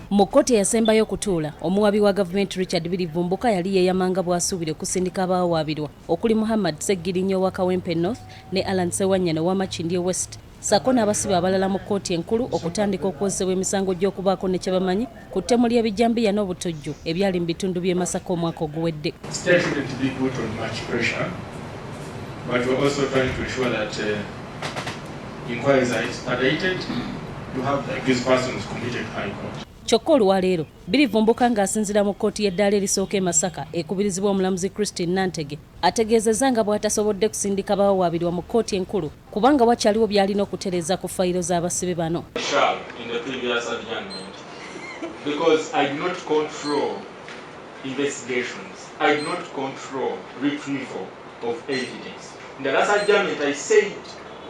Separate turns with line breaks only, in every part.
Mu kkooti eyasembayo okutuula, omuwabi wa gavumenti Richard Birivumbuka yali yeeyamanga bw'asuubira okusindika abaawaabirwa okuli Muhammad Ssegirinya owa Kawempe North ne Alan Ssewanyana owa Makindye West, ssaako n'abasibe abalala mu kkooti enkulu okutandika okwozebwa emisango gy'okubaako ne kye bamanyi ku ttemu ly'ebijambiya n'obutujju ebyali mu bitundu by'e Masaka omwaka oguwedde. Kyokka olwaleero Birivumbuka ng'asinziira mu kkooti y'eddaala erisooka e Masaka ekubirizibwa Omulamuzi Christine Nantege ategeezezza nga bw'atasobodde kusindika abaawaabirwa mu kkooti enkulu kubanga wakyaliwo by'alina okutereeza ku fayiro z'abasibe bano.
Because I do not control investigations, I do not control retrieval of evidence. In the last adjournment I said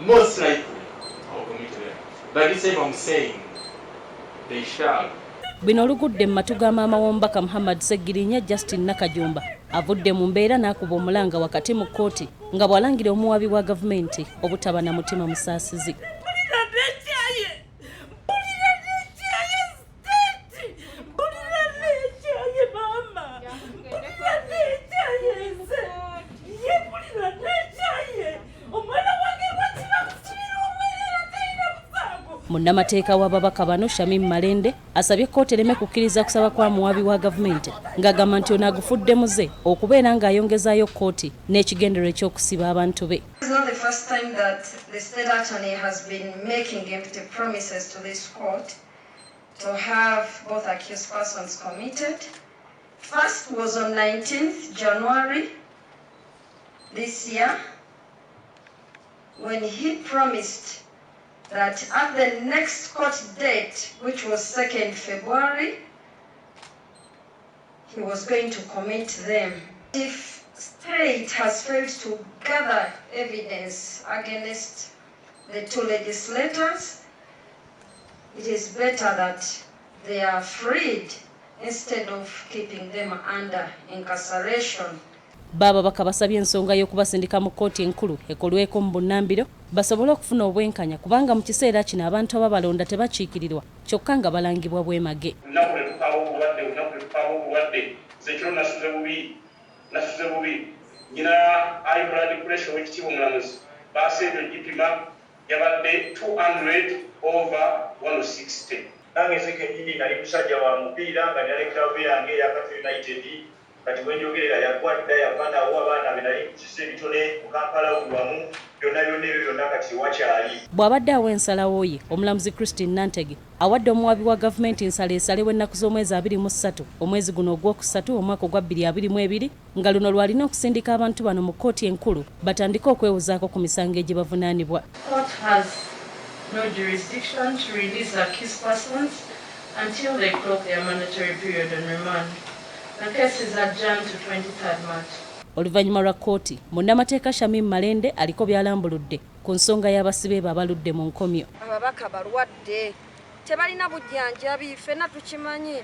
most likely I'll commit them. But this time I'm saying they shall.
Bino olugudde mu matu ga maama w'omubaka Muhammad Ssegirinya Justin Nakajumba avudde mu mbeera n'akuba omulanga wakati mu kkooti nga bw'alangira omuwabi wa gavumenti obutaba na mutima musaasizi. Munnamateeka w'ababaka bano Shamim Malende asabye kkooti ereme kukkiriza kusaba kwa muwabi wa gavumenti ng'agamba nti ono agufudde muze okubeera ng'ayongezaayo kkooti n'ekigendererwa eky'okusiba abantu be.
It's not the first time that the state attorney has been making empty promises to this court to have both accused persons committed. First was on 19th January this year when he promised that at the next court date, which was 2nd February, he was going to commit them. If state has failed to gather evidence against the two legislators, it is better that they are freed instead of keeping them under incarceration.
Bababaka basabye ensonga y'okubasindika mu kkooti enkulu ekolweko mu bunnambiro basobole okufuna obwenkanya kubanga mu kiseera kino abantu ababalonda tebakiikirirwa kyokka nga balangibwa bwemage.
Kati wenjogerera yagwadda yavana awo abaana benali kukisa ebitone mu Kampala wamu byonna ebyo byonna kati wakyali.
Bw'abadde awa ensalawo ye Omulamuzi Christine Nantege awadde omuwabi wa gavumenti ensala esalewo ennaku z'omwezi 23 omwezi guno ogwokusatu omwaka ogwa 2022 nga luno lwalina okusindika abantu bano mu kkooti enkulu batandike okwewuzaako ku misango egibavunaanibwa.
Court has no jurisdiction to release accused persons until they clock their mandatory period on remand. The case is adjourned to 23rd March.
Oluvannyuma lwa kkooti, munnamateeka Shamim Malende aliko byalambuludde ku nsonga y'abasibe be abaludde mu nkomyo.
Ababaka balwadde tebalina bujjanjabi ffenna tukimanyi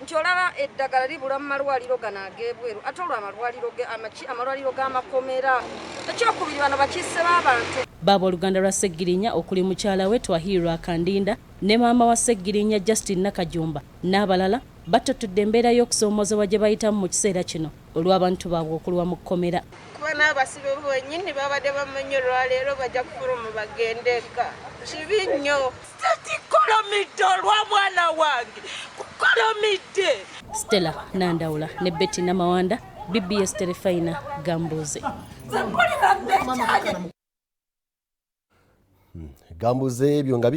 nti olaba eddagala libula mu malwaliro gano ag'ebweru ate olwo amalwaliro g'amakomera ekyokubiri bano bakisse b'abantu.
Baaba oluganda lwa Ssegirinya okuli mukyala we Twahirwa Kandinda ne maama wa Ssegirinya Justin Nakajumba n'abalala batotudde embeera y'okusoomozebwa gye bayitamu mu kiseera kino olw'abantu baabwe okulwa mu kkomera.
Kuba n'abasibe bwennyini babadde bamanyi olwaleero bajja kufuluma bagendeka kibi nnyo. Sitatikolomidde olwa mwana wange kukolomidde.
Stella Nandawula ne Betty Namawanda, BBS Telefina, Gambuuze.
Gambuuze ebyo nga